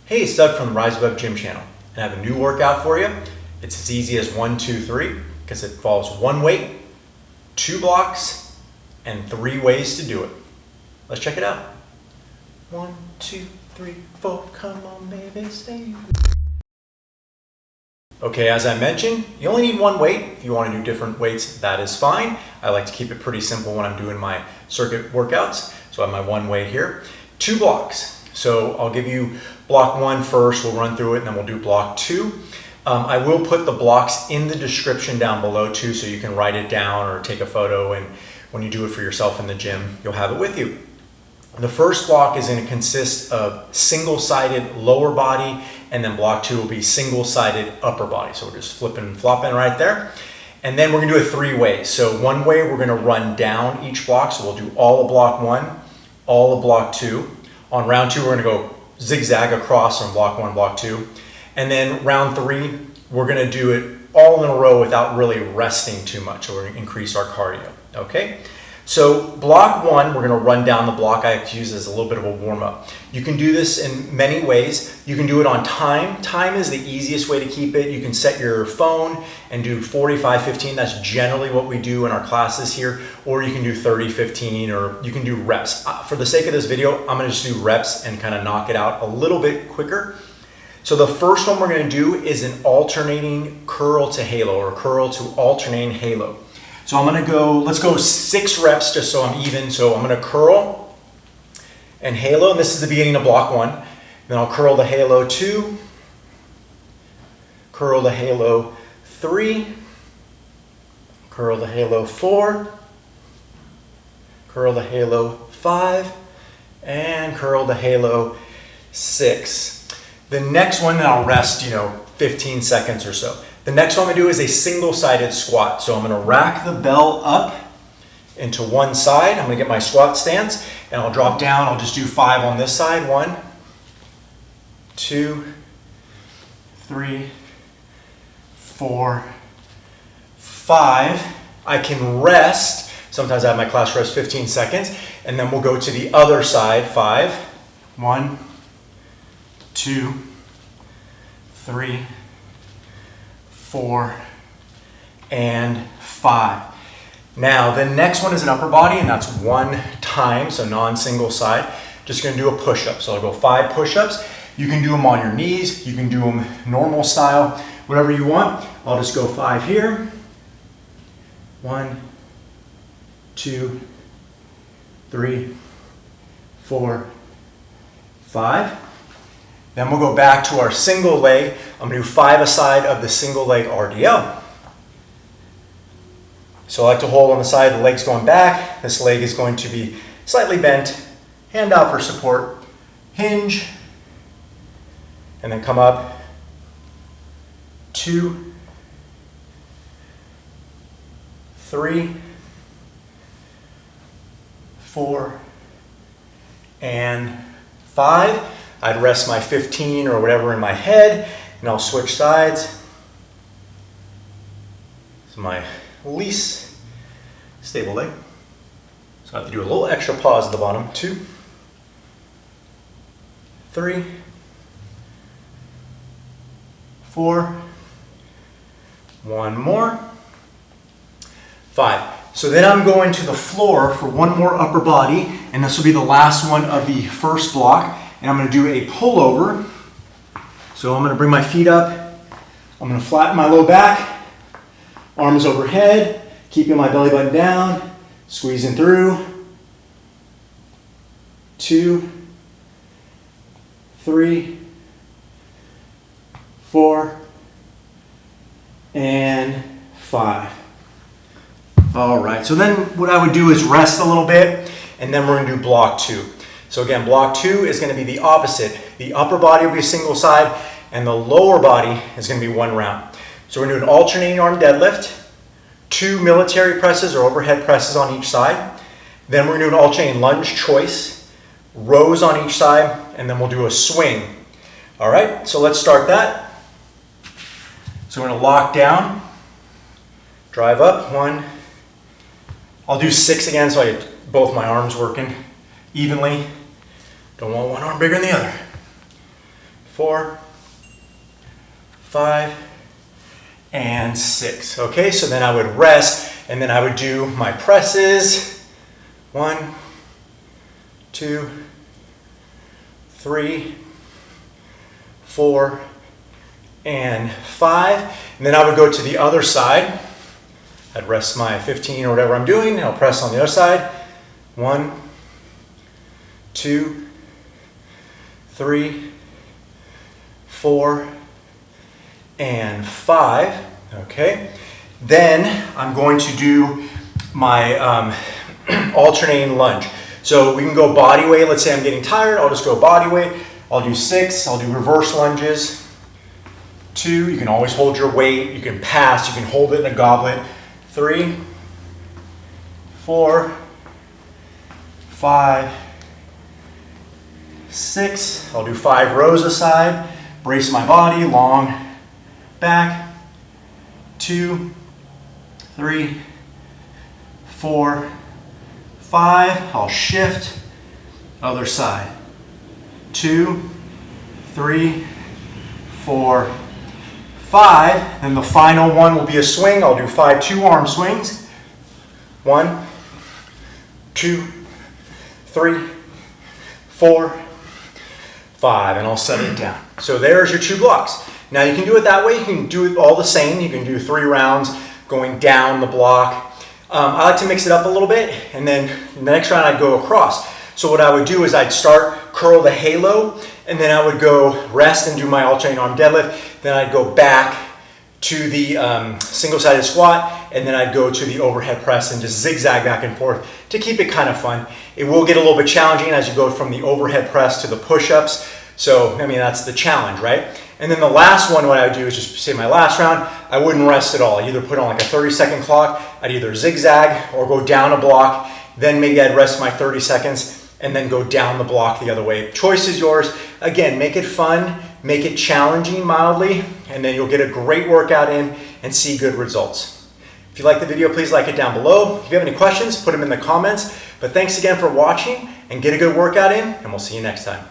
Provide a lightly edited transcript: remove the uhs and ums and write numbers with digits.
Hey, it's Doug from the Rise Above Gym channel, and I have a new workout for you. It's as easy as 1, 2, 3, because it involves one weight, 2 blocks, and 3 ways to do it. Let's check it out. 1, 2, 3, 4, come on baby, stay. Okay, as I mentioned, you only need one weight. If you want to do different weights, that is fine. I like to keep it pretty simple when I'm doing my circuit workouts. So I have my one weight here. 2 blocks. So I'll give you block 1 first, we'll run through it, and then we'll do block 2. I will put the blocks in the description down below too, so you can write it down or take a photo, and when you do it for yourself in the gym, you'll have it with you. The first block is going to consist of single-sided lower body, and then block 2 will be single-sided upper body. So we're just flipping and flopping right there. And then we're going to do it 3 ways. So one way, we're going to run down each block. So we'll do all of block 1, all of block 2. On round 2, we're going to go zigzag across from block 1, block 2. And then round 3, we're going to do it all in a row without really resting too much. So we're going to increase our cardio. Okay? So block 1, we're going to run down the block. I like to use as a little bit of a warm-up. You can do this in many ways. You can do it on time. Time is the easiest way to keep it. You can set your phone and do 45-15. That's generally what we do in our classes here. Or you can do 30-15, or you can do reps. For the sake of this video, I'm going to just do reps and kind of knock it out a little bit quicker. So the first one we're going to do is an alternating curl to halo, or curl to alternating halo. So I'm going to go, let's go 6 reps just so I'm even. So I'm going to curl and halo, and this is the beginning of block 1. Then I'll curl the halo 2, curl the halo 3, curl the halo 4, curl the halo 5, and curl the halo 6. The next one, then I'll rest, 15 seconds or so. The next one I'm going to do is a single-sided squat. So I'm going to rack the bell up into one side. I'm going to get my squat stance, and I'll drop down. I'll just do 5 on this side. 1, 2, 3, 4, 5. I can rest. Sometimes I have my class rest 15 seconds, and then we'll go to the other side. 5, 1, 2, 3, 4, and 5. Now the next one is an upper body, and that's 1 time, so non-single side. Just going to do a push-up. So I'll go 5 push-ups. You can do them on your knees, you can do them normal style, whatever you want. I'll just go 5 here. 1, 2, 3, 4, 5. Then we'll go back to our single leg. I'm going to do 5 aside of the single leg RDL. So I like to hold on the side, the leg's going back. This leg is going to be slightly bent. Hand out for support. Hinge. And then come up. 2, 3, 4, and 5. I'd rest my 15 or whatever in my head, and I'll switch sides. It's my least stable leg. So I have to do a little extra pause at the bottom. 2, 3, 4, 1 more, 5. So then I'm going to the floor for 1 more upper body, and this will be the last one of the first block. And I'm going to do a pullover. So I'm going to bring my feet up. I'm going to flatten my low back. Arms overhead. Keeping my belly button down. Squeezing through. 2, 3, 4, and 5. All right, so then what I would do is rest a little bit, and then we're going to do block 2. So again, block 2 is going to be the opposite. The upper body will be a single side, and the lower body is going to be 1 round. So we're going to do an alternating arm deadlift, 2 military presses or overhead presses on each side. Then we're going to do an alternating lunge choice, rows on each side, and then we'll do a swing. All right, so let's start that. So we're going to lock down, drive up, 1. I'll do 6 again so I get both my arms working evenly. Don't want one arm bigger than the other. 4, 5, and 6. Okay, so then I would rest, and then I would do my presses. 1, 2, 3, 4, and 5. And then I would go to the other side. I'd rest my 15 or whatever I'm doing, and I'll press on the other side. 1, 2, 3, 4, and 5. Okay. Then I'm going to do my alternating lunge. So we can go body weight. Let's say I'm getting tired. I'll just go body weight. I'll do 6. I'll do reverse lunges. 2. You can always hold your weight. You can pass. You can hold it in a goblet. 3, 4, 5, 6. I'll do 5 rows aside. Brace my body, long back. 2, 3, 4, 5. I'll shift. Other side. 2, 3, 4, 5. And the final one will be a swing. I'll do 5 2-arm swings. 1, 2, 3, 4, 5. And I'll set it down. So there's your 2 blocks. Now you can do it that way. You can do it all the same. You can do 3 rounds going down the block. I like to mix it up a little bit, and then the next round I'd go across. So what I would do is I'd start curl the halo, and then I would go rest and do my alternating arm deadlift. Then I'd go back to the single-sided squat, and then I'd go to the overhead press and just zigzag back and forth to keep it kind of fun. It will get a little bit challenging as you go from the overhead press to the push-ups. So, I mean, that's the challenge, right? And then the last one, what I would do is just say my last round, I wouldn't rest at all. I'd either put on like a 30-second clock, I'd either zigzag or go down a block, then maybe I'd rest my 30 seconds and then go down the block the other way. Choice is yours. Again, make it fun, make it challenging mildly, and then you'll get a great workout in and see good results. If you like the video, please like it down below. If you have any questions, put them in the comments. But thanks again for watching, and get a good workout in, and we'll see you next time.